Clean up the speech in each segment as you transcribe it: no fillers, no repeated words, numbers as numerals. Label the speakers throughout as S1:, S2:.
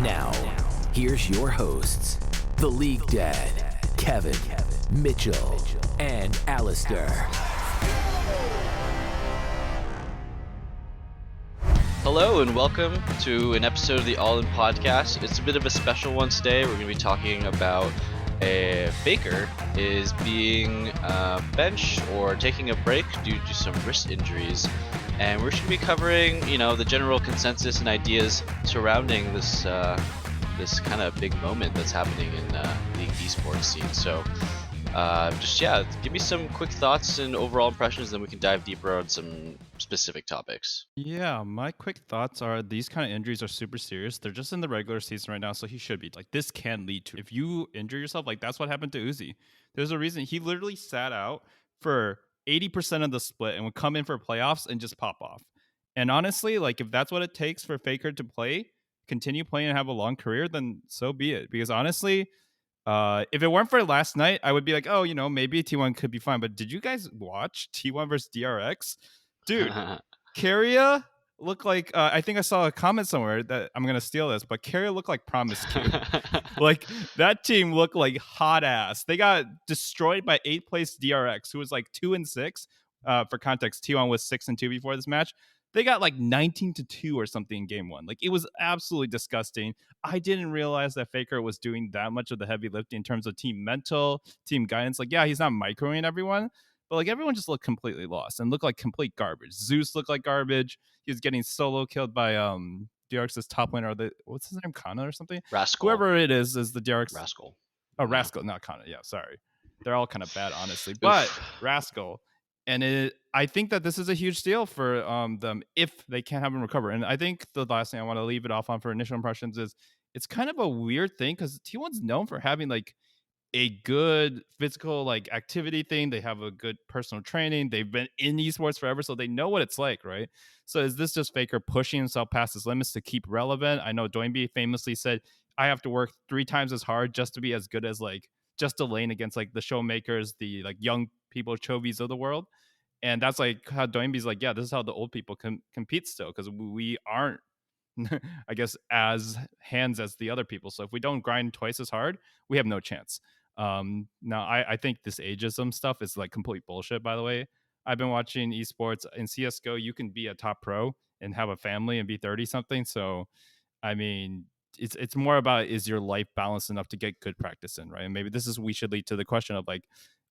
S1: Now, here's your hosts, the League Dad, Kevin, Mitchell, and Alistair.
S2: Hello and welcome to an episode of the All In Podcast. It's a bit of a special one today. We're going to be talking about Faker is being benched or taking a break due to some wrist injuries. And we're just going to be covering, the general consensus and ideas surrounding this this kind of big moment that's happening in the esports scene. So give me some quick thoughts and overall impressions, then we can dive deeper on some specific topics.
S3: Yeah, my quick thoughts are these kind of injuries are super serious. They're just in the regular season right now, so he should be. Like, this can lead to, if you injure yourself, like that's what happened to Uzi. There's a reason he literally sat out for 80% of the split and would come in for playoffs and just pop off. And honestly, like if that's what it takes for Faker to continue playing and have a long career, then so be it. Because honestly, if it weren't for last night, I would be like, oh, maybe T1 could be fine. But did you guys watch T1 versus DRX? Dude, Keria looked like, I think I saw a comment somewhere that I'm going to steal this, but Keria looked like Promise Q. Like, that team looked like hot ass. They got destroyed by 8th place DRX, who was like 2-6. For context, T1 was 6-2 before this match. They got like 19-2 or something in game one. Like, it was absolutely disgusting. I didn't realize that Faker was doing that much of the heavy lifting in terms of team mental, team guidance. Like, yeah, he's not microing everyone, but like everyone just looked completely lost and looked like complete garbage. Zeus looked like garbage. He was getting solo killed by DRX's top laner. What's his name? Kana or something?
S2: Rascal.
S3: Whoever it is the DRX.
S2: Rascal.
S3: Oh, Rascal, not Kana. Yeah, sorry. They're all kind of bad, honestly. But Rascal. And I think that this is a huge deal for them if they can't have him recover. And I think the last thing I want to leave it off on for initial impressions is it's kind of a weird thing because T1's known for having like a good physical like activity thing. They have a good personal training. They've been in esports forever, so they know what it's like, right? So is this just Faker pushing himself past his limits to keep relevant? I know Doinby famously said, I have to work 3 times as hard just to be as good as like just a lane against like the showmakers, the like young people, Chovies of the world. And that's like how Doinby's like, yeah, this is how the old people compete still, because we aren't I guess as hands as the other people. So if we don't grind twice as hard, we have no chance. Now I think this ageism stuff is like complete bullshit, by the way. I've been watching esports in CSGO. You can be a top pro and have a family and be 30 something. So, I mean, it's more about, is your life balanced enough to get good practice in, right? And maybe we should lead to the question of like,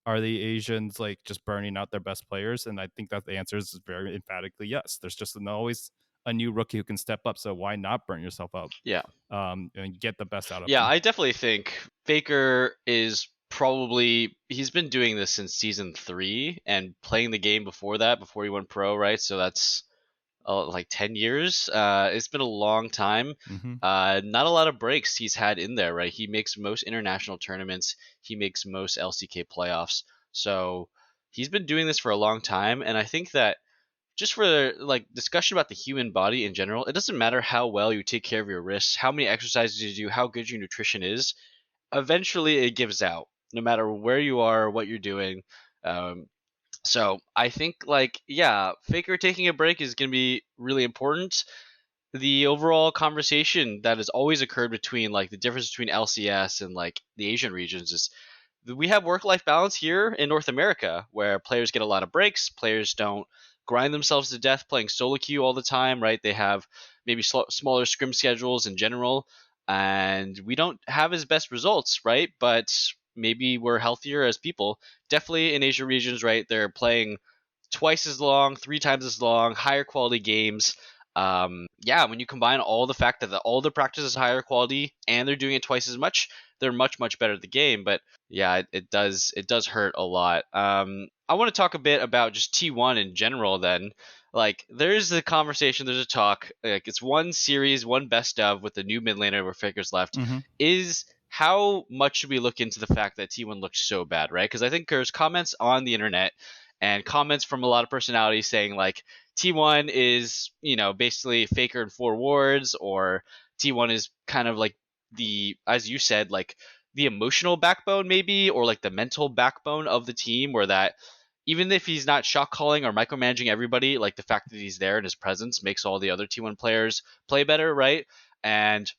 S3: are the Asians like just burning out their best players? And I think that the answer is very emphatically yes. There's just always a new rookie who can step up. So why not burn yourself up?
S2: Yeah.
S3: And get the best out of
S2: Yeah,
S3: them.
S2: I definitely think Faker is he's been doing this since season 3 and playing the game before that, before he went pro, right? So that's like 10 years. It's been a long time.
S3: Mm-hmm.
S2: Not a lot of breaks he's had in there, right? He makes most international tournaments. He makes most LCK playoffs. So he's been doing this for a long time. And I think that just for like discussion about the human body in general, it doesn't matter how well you take care of your wrists, how many exercises you do, how good your nutrition is. Eventually, it gives out, no matter where you are, what you're doing. So I think Faker taking a break is going to be really important. The overall conversation that has always occurred between like the difference between LCS and like the Asian regions is we have work-life balance here in North America where players get a lot of breaks. Players don't grind themselves to death playing solo queue all the time, right? They have maybe smaller scrim schedules in general, and we don't have as best results, right? But maybe we're healthier as people. Definitely in Asia regions, right? They're playing twice as long, 3 times as long, higher quality games. When you combine all the fact that all the practice is higher quality and they're doing it twice as much, they're much better at the game. But yeah, it does hurt a lot. I want to talk a bit about just T1 in general. Then, like, there's a conversation, there's a talk. Like, it's one series, one best of with the new mid laner where Faker's left.
S3: Mm-hmm.
S2: Is how much should we look into the fact that T1 looked so bad, right? Because I think there's comments on the internet and comments from a lot of personalities saying like T1 is, basically Faker in 4 wards, or T1 is kind of like as you said, like the emotional backbone maybe, or like the mental backbone of the team, where that even if he's not shot calling or micromanaging everybody, like the fact that he's there and his presence makes all the other T1 players play better, right? And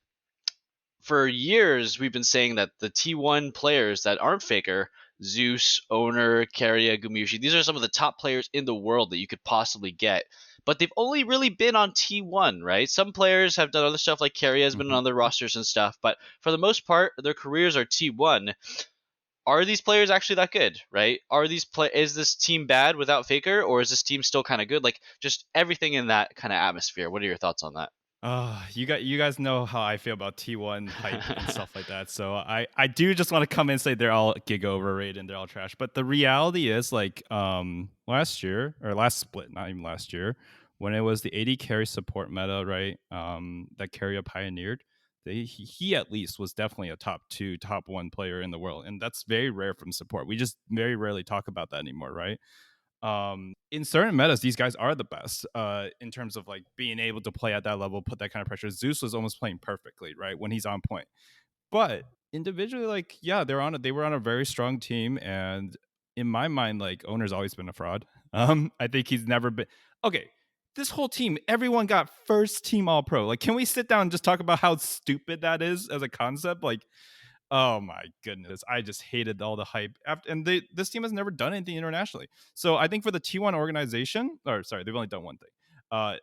S2: for years we've been saying that the T1 players that aren't Faker, Zeus, Owner, Keria, Gumushi, these are some of the top players in the world that you could possibly get. But they've only really been on T1, right? Some players have done other stuff, like Keria has been on other rosters and stuff, but for the most part, their careers are T1. Are these players actually that good, right? Is this team bad without Faker, or is this team still kind of good? Like, just everything in that kind of atmosphere. What are your thoughts on that?
S3: You guys know how I feel about T1 hype and stuff like that. So I do just want to come in and say they're all giga overrated and they're all trash. But the reality is, like, last year, or last split, not even last year, when it was the AD carry support meta, right? That Keria pioneered, he at least was definitely a top 2, top 1 player in the world, and that's very rare from support. We just very rarely talk about that anymore, right? In certain metas, these guys are the best in terms of like being able to play at that level, put that kind of pressure. Zeus was almost playing perfectly, right, when he's on point. But individually, like, yeah, they were on a very strong team, and in my mind, like, Owner's always been a fraud. I think he's never been okay. This whole team, everyone got first team all pro. Like, can we sit down and just talk about how stupid that is as a concept? Like, oh my goodness, I just hated all the hype. And this team has never done anything internationally. So I think for the T1 organization, or sorry, they've only done one thing.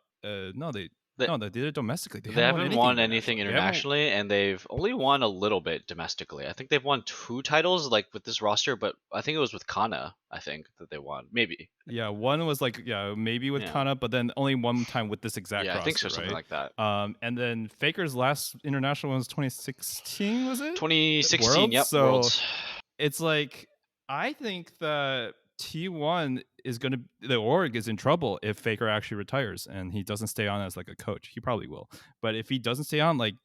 S3: No, they did it domestically.
S2: They haven't won anything
S3: They haven't-
S2: internationally, and they've only won a little bit domestically. I think they've won 2 titles, like, with this roster, but I think it was with Kana, I think, that they won. Maybe.
S3: Yeah, one was like, yeah, maybe with
S2: Yeah.
S3: Kana, but then only one time with this exact
S2: Yeah, I
S3: roster,
S2: think so, something
S3: right?
S2: like that.
S3: And then Faker's last international one was 2016, was it?
S2: 2016,
S3: Worlds?
S2: yep,
S3: So
S2: Worlds.
S3: it's like, I think that T1 is going to, the org is in trouble if Faker actually retires and he doesn't stay on as like a coach. He probably will. But if he doesn't stay on, like,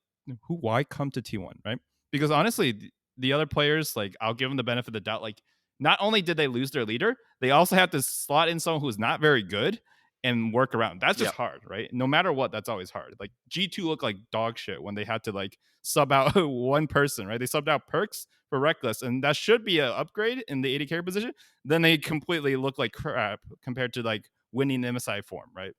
S3: why come to T1, right? Because honestly, the other players, like, I'll give them the benefit of the doubt. Like, not only did they lose their leader, they also have to slot in someone who's not very good and work around. That's just hard, right? No matter what, that's always hard. Like, G2 looked like dog shit when they had to like sub out one person, right? They subbed out Perks for Reckless, and that should be an upgrade in the AD carry position. Then they completely look like crap compared to like winning MSI form, right?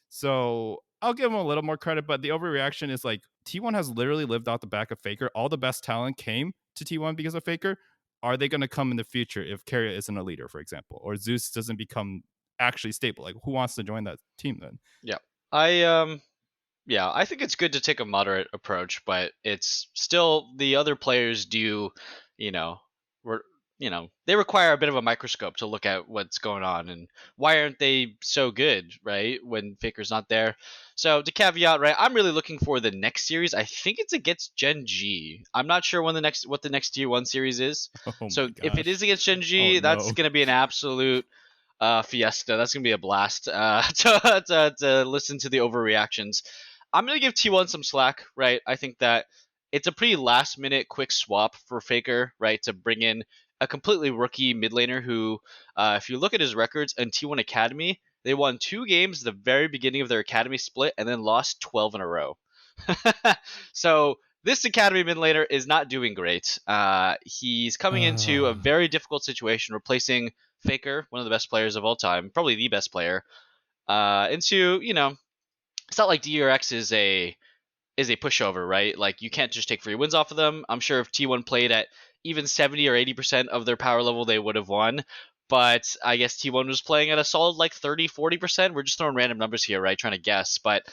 S3: So I'll give them a little more credit, but the overreaction is like T1 has literally lived out the back of Faker. All the best talent came to T1 because of Faker. Are they going to come in the future if Keria isn't a leader, for example, or Zeus doesn't become actually stable? Like, who wants to join that team then?
S2: Yeah. I think it's good to take a moderate approach, but it's still, the other players do, you know, they require a bit of a microscope to look at what's going on and why aren't they so good, right? When Faker's not there. So to caveat, right, I'm really looking for the next series. I think it's against Gen G. I'm not sure what the next Tier 1 series is.
S3: Oh
S2: So if it is against Gen G,
S3: Oh,
S2: that's
S3: no.
S2: going to be an absolute fiesta. That's gonna be a blast to listen to the overreactions. I'm gonna give T1 some slack, right? I think that it's a pretty last minute quick swap for Faker, right, to bring in a completely rookie mid laner who, if you look at his records in T1 Academy, they won 2 games at the very beginning of their academy split and then lost 12 in a row. So this academy mid laner is not doing great. He's coming into a very difficult situation, replacing Faker, one of the best players of all time, probably the best player. Into, it's not like DRX is a pushover, right? Like, you can't just take free wins off of them. I'm sure if T1 played at even 70 or 80% of their power level, they would have won. But I guess T1 was playing at a solid like 30, 40%. We're just throwing random numbers here, right? Trying to guess. But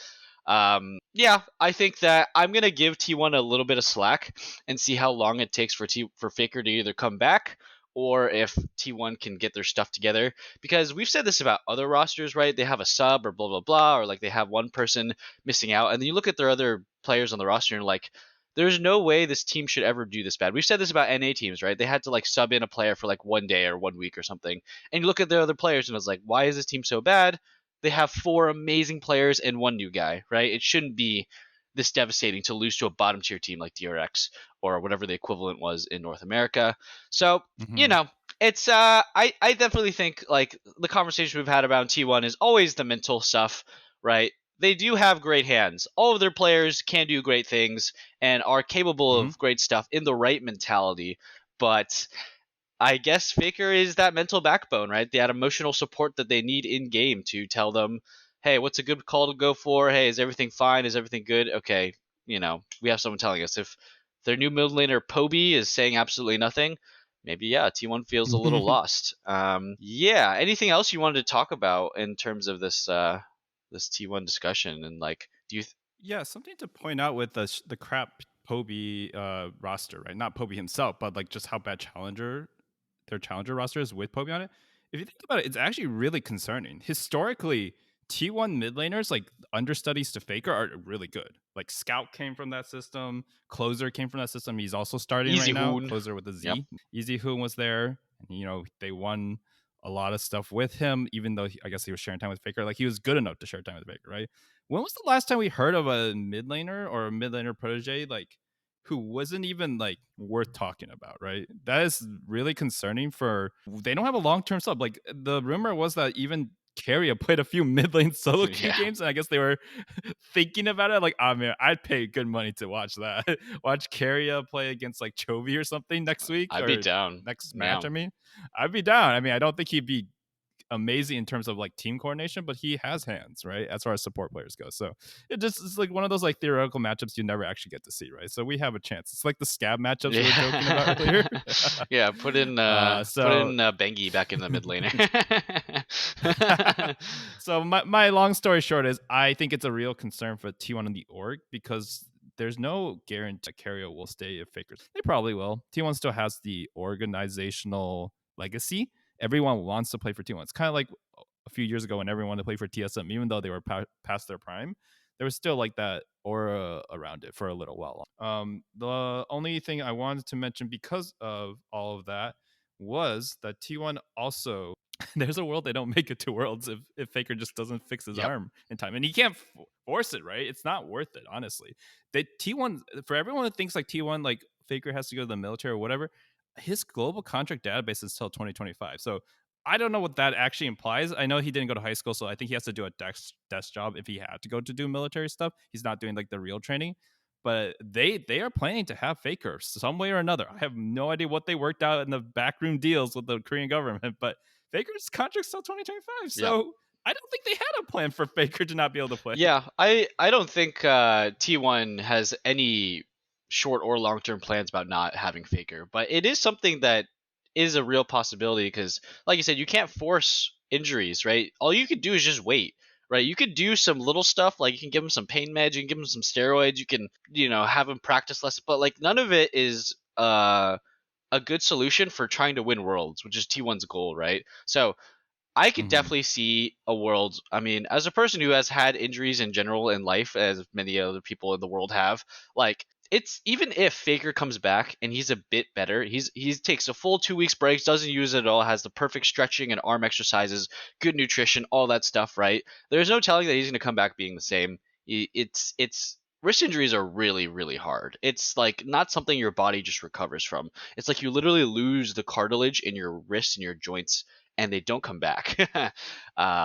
S2: yeah, I think that I'm going to give T1 a little bit of slack and see how long it takes for Faker to either come back or if T1 can get their stuff together. Because we've said this about other rosters, right? They have a sub or blah, blah, blah, or like they have one person missing out. And then you look at their other players on the roster and you're like, there's no way this team should ever do this bad. We've said this about NA teams, right? They had to like sub in a player for like 1 day or 1 week or something. And you look at their other players and it's like, why is this team so bad? They have 4 amazing players and 1 new guy, right? It shouldn't be this devastating to lose to a bottom tier team like DRX or whatever the equivalent was in North America. So, it's I definitely think like the conversation we've had about T1 is always the mental stuff, right? They do have great hands. All of their players can do great things and are capable of great stuff in the right mentality, but I guess Faker is that mental backbone, right? That emotional support that they need in game to tell them, hey, what's a good call to go for? Hey, is everything fine? Is everything good? Okay, we have someone telling us. If their new mid laner Poby is saying absolutely nothing, maybe T1 feels a little lost. Anything else you wanted to talk about in terms of this this T1 discussion, and like, do you
S3: Yeah, something to point out with the crap Poby roster, right? Not Poby himself, but like just how bad their challenger roster is with Poby on it. If you think about it, it's actually really concerning. Historically, T1 mid laners, like understudies to Faker, are really good. Like Scout came from that system, Closer came from that system. He's also starting
S2: Easy
S3: right now.
S2: Hoon.
S3: Closer with a Z.
S2: Yep.
S3: Easy Hoon was there. And, they won a lot of stuff with him, even though I guess he was sharing time with Faker. Like he was good enough to share time with Faker, right? When was the last time we heard of a mid laner or a mid laner protege like who wasn't even like worth talking about, right? That is really concerning they don't have a long-term sub. Like the rumor was that even Keria played a few mid lane solo queue games, and I guess they were thinking about it. Like, man, I'd pay good money to watch that. Watch Keria play against like Chovy or something next week.
S2: I'd be down.
S3: Next match, I mean, I'd be down. I mean, I don't think he'd be amazing in terms of like team coordination, but he has hands, right, as far as support players go. So it's like one of those like theoretical matchups you never actually get to see, right? So we have a chance. It's like the scab matchups we were joking about earlier.
S2: Put in Bengi back in the mid laner.
S3: So my long story short is I think it's a real concern for T1 in the org, because there's no guarantee that Keria will stay if Fakers. They probably will. T1 still has the organizational legacy. Everyone wants to play for T1. It's kind of like a few years ago when everyone wanted to play for TSM, even though they were past their prime. There was still like that aura around it for a little while. The only thing I wanted to mention because of all of that was that T1 also, there's a world they don't make it to Worlds if Faker just doesn't fix his arm in time. And he can't force it, right? It's not worth it, honestly. T1, for everyone that thinks like T1, like Faker has to go to the military or whatever, his global contract database is till 2025. So I don't know what that actually implies. I know he didn't go to high school, so I think he has to do a desk job if he had to go to do military stuff. He's not doing like the real training. But they are planning to have Faker some way or another. I have no idea what they worked out in the backroom deals with the Korean government, but Faker's contract's till 2025. So I don't think they had a plan for Faker to not be able to play.
S2: Yeah, I don't think T1 has any short or long-term plans about not having Faker, but it is something that is a real possibility because, like you said, you can't force injuries, right? All you could do is just wait, right? You could do some little stuff, like you can give him some pain meds, you can give him some steroids, you can, have him practice less, but like none of it is a good solution for trying to win Worlds, which is T1's goal, right? So I could definitely see a world. I mean, as a person who has had injuries in general in life, as many other people in the world have, like it's even if Faker comes back and he's a bit better, he takes a full 2 weeks breaks, doesn't use it at all, has the perfect stretching and arm exercises, good nutrition, all that stuff, right? There's no telling that he's going to come back being the same. It's wrist injuries are really, really hard. It's like not something your body just recovers from. It's like you literally lose the cartilage in your wrists and your joints and they don't come back.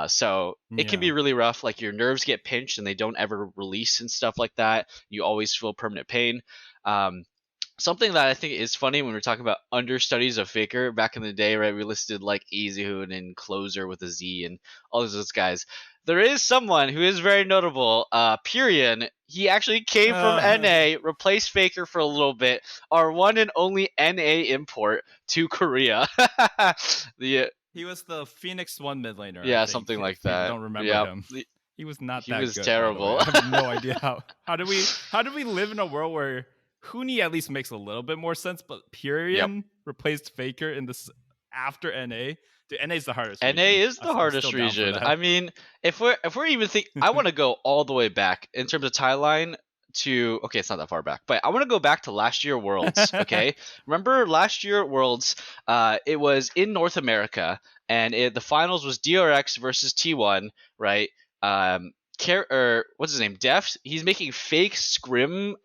S2: So it can be really rough. Like your nerves get pinched and they don't ever release and stuff like that. You always feel permanent pain. Something that I think is funny when we're talking about understudies of Faker back in the day, right? We listed like Easyhoon and Closer with a Z and all of those guys. There is someone who is very notable, Pyrion. He actually came from NA, replaced Faker for a little bit, our one and only NA import to Korea.
S3: He was the Phoenix 1 mid laner.
S2: Yeah, something like that.
S3: I don't remember him. He was not that good.
S2: He was terrible.
S3: I have no idea how do we live in a world where Huni at least makes a little bit more sense, but Pyrion replaced Faker in this after NA. Dude, NA is the hardest.
S2: NA is the hardest region. I mean, if we're even I want to go all the way back in terms of timeline to, okay, it's not that far back, but I want to go back to last year Worlds. Okay, remember last year Worlds? It was in North America, and the finals was DRX versus T1, right? What's his name? Deft. He's making fake scrim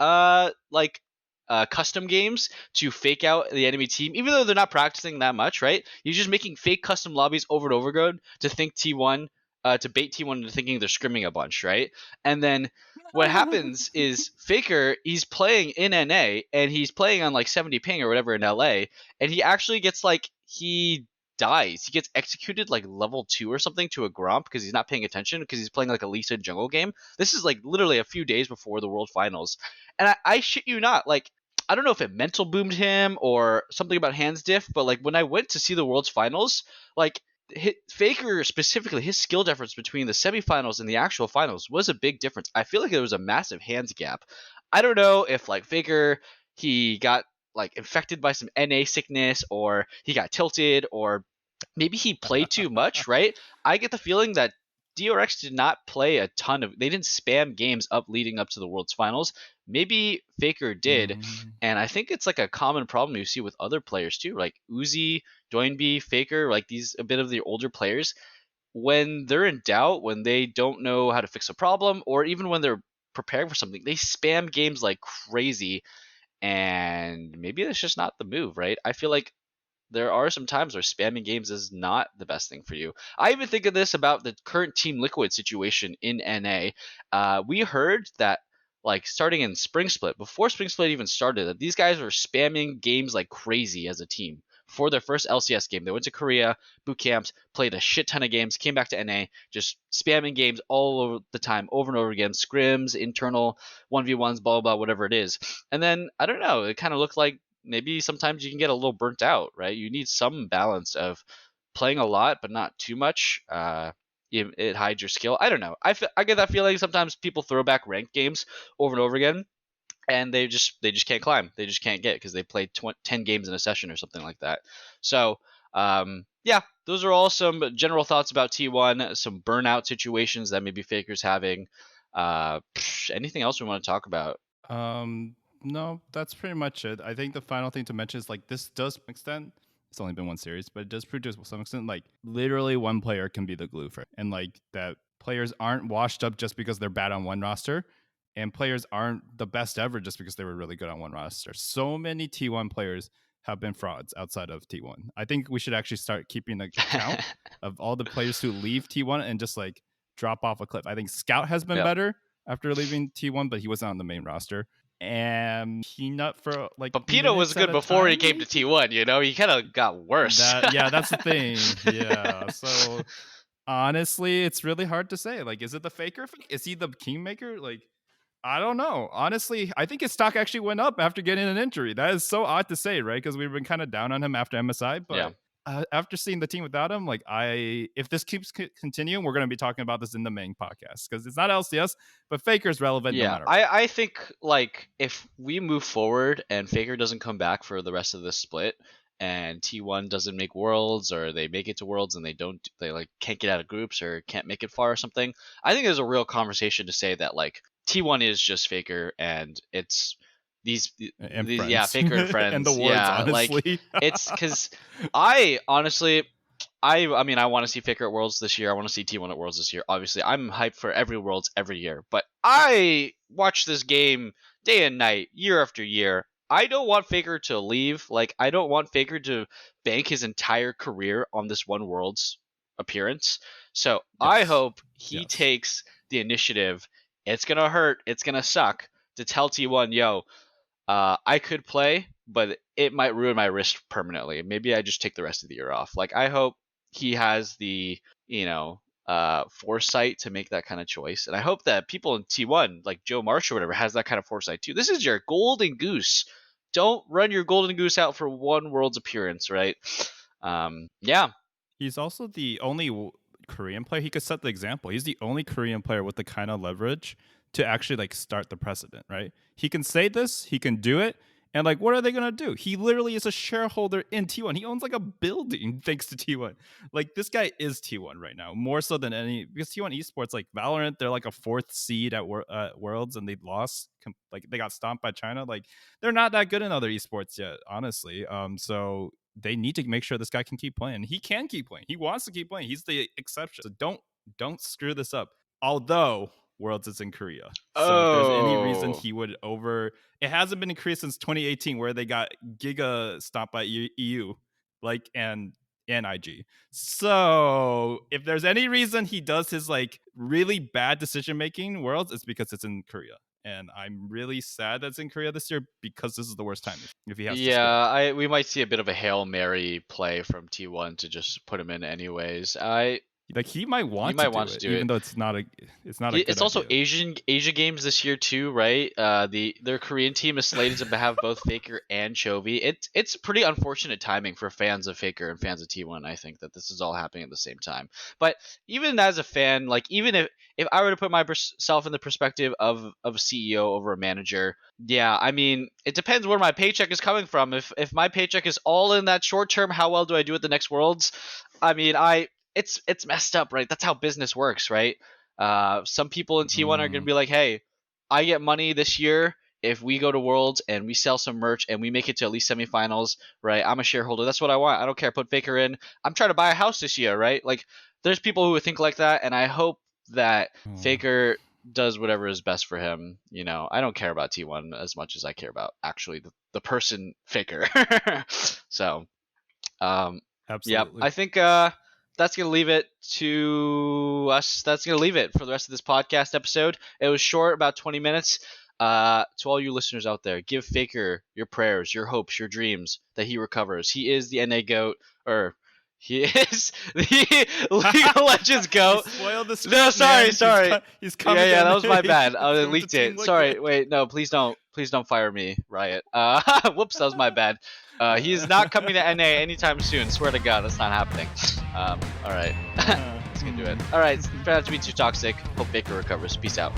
S2: custom games to fake out the enemy team, even though they're not practicing that much, right? He's just making fake custom lobbies over and over again to think T1, to bait T1 into thinking they're scrimming a bunch, right? And then what happens is Faker, he's playing in NA and he's playing on like 70 ping or whatever in LA, and he actually gets he dies. He gets executed like level 2 or something to a Gromp because he's not paying attention because he's playing like a Lisa jungle game. This is like literally a few days before the World Finals. And I shit you not, like I don't know if it mental boomed him or something about hands diff, but like when I went to see the World's Finals, like Faker specifically, his skill difference between the semifinals and the actual finals was a big difference. I feel like there was a massive hands gap. I don't know if like Faker, he got like infected by some NA sickness, or he got tilted, or maybe he played too much, right? I get the feeling that DRX did not play a ton of. They didn't spam games up leading up to the World's Finals. Maybe Faker did, and I think it's like a common problem you see with other players too, like Uzi, Doinby, Faker, like these a bit of the older players. When they're in doubt, when they don't know how to fix a problem, or even when they're preparing for something, they spam games like crazy, and maybe that's just not the move, right? I feel like there are some times where spamming games is not the best thing for you. I even think of this about the current Team Liquid situation in NA. We heard that, like, starting in Spring Split, before Spring Split even started, that these guys were spamming games like crazy as a team. For their first LCS game, they went to Korea, boot camps, played a shit ton of games, came back to NA, just spamming games all over the time, over and over again, scrims, internal 1v1s, blah, blah, blah, whatever it is. And then, I don't know, it kind of looked like maybe sometimes you can get a little burnt out, right? You need some balance of playing a lot, but not too much. It hides your skill. I don't know. I get that feeling sometimes people throw back ranked games over and over again, and they just can't climb. They just can't get because they played 10 games in a session or something like that. So yeah, those are all some general thoughts about T1, some burnout situations that maybe Faker's having. Anything else we want to talk about?
S3: No, that's pretty much it. I think the final thing to mention is like this does extend. It's only been one series, but it does prove to some extent like literally one player can be the glue for it, and like that players aren't washed up just because they're bad on one roster, and players aren't the best ever just because they were really good on one roster. So many T1 players have been frauds outside of T1. I think we should actually start keeping a count of all the players who leave T1 and just like drop off a cliff. I think Scout has been better after leaving T1, but he wasn't on the main roster. And Peanut for like.
S2: But Peanut was good before he came to T1. You know, he kind of got worse.
S3: Yeah, that's the thing. Yeah, so honestly, it's really hard to say. Like, is it the Faker? Is he the Kingmaker? Like, I don't know. Honestly, I think his stock actually went up after getting an injury. That is so odd to say, right? Because we've been kind of down on him after MSI, but. After seeing the team without him, like if this keeps continuing, we're going to be talking about this in the main podcast because it's not LCS, but Faker's relevant.
S2: Yeah,
S3: no matter what.
S2: I think like if we move forward and Faker doesn't come back for the rest of this split, and T1 doesn't make Worlds, or they make it to Worlds and they like can't get out of groups or can't make it far or something, I think there's a real conversation to say that like T1 is just Faker and it's. These Faker and friends,
S3: and the Worlds, honestly.
S2: Like it's because I honestly, I mean, I want to see Faker at Worlds this year. I want to see T1 at Worlds this year. Obviously, I'm hyped for every Worlds every year, but I watch this game day and night, year after year. I don't want Faker to leave. Like, I don't want Faker to bank his entire career on this one Worlds appearance. So I hope he takes the initiative. It's gonna hurt. It's gonna suck to tell T1, yo. I could play, but it might ruin my wrist permanently. Maybe I just take the rest of the year off. Like, I hope he has the, foresight to make that kind of choice. And I hope that people in T1, like Joe Marsh or whatever, has that kind of foresight too. This is your golden goose. Don't run your golden goose out for one World's appearance, right? Yeah.
S3: He's also the only Korean player. He could set the example. He's the only Korean player with the kind of leverage to actually like start the precedent, right? He can say this, he can do it, and like, what are they gonna do? He literally is a shareholder in T1. He owns like a building thanks to T1. Like, this guy is T1 right now, more so than any, because T1 esports, like Valorant, they're like a 4th seed at Worlds, and they lost, like they got stomped by China. Like, they're not that good in other esports yet, honestly. So they need to make sure this guy can keep playing. He can keep playing. He wants to keep playing. He's the exception. So don't screw this up. Although Worlds is in Korea. So if there's any reason he would it hasn't been in Korea since 2018 where they got Giga stopped by EU, like, and IG. So if there's any reason he does his like really bad decision making Worlds, it's because it's in Korea. And I'm really sad that's in Korea this year because this is the worst time if he has
S2: we might see a bit of a Hail Mary play from T1 to just put him in anyways.
S3: Like he might want
S2: to do it,
S3: even though it's not a
S2: It's also
S3: idea.
S2: Asia Games this year too, right? Their Korean team is slated to have both Faker and Chovy. It's pretty unfortunate timing for fans of Faker and fans of T1. I think that this is all happening at the same time. But even as a fan, like even if I were to put myself in the perspective of a CEO over a manager, yeah, I mean it depends where my paycheck is coming from. If my paycheck is all in that short term, how well do I do at the next Worlds? I mean it's messed up, right? That's how business works, right? Some people in T1 are going to be like, hey, I get money this year if we go to Worlds and we sell some merch and we make it to at least semifinals, right? I'm a shareholder. That's what I want. I don't care. Put Faker in. I'm trying to buy a house this year, right? Like, there's people who think like that, and I hope that Faker does whatever is best for him. You know, I don't care about T1 as much as I care about actually the person Faker. So, yeah, I think that's going to leave it to us. That's going to leave it for the rest of this podcast episode. It was short, about 20 minutes. To all you listeners out there, give Faker your prayers, your hopes, your dreams that he recovers. He is the NA GOAT, or he is the League of Legends GOAT.
S3: Spoiled the
S2: no, sorry.
S3: He's coming.
S2: Yeah, that was my bad. I leaked it. Sorry, wait, no, please don't fire me, Riot. Whoops, that was my bad. He's not coming to NA anytime soon. Swear to God, that's not happening. All right. Let's get to it. All right. Fair enough to meet you, Toxic. Hope Faker recovers. Peace out.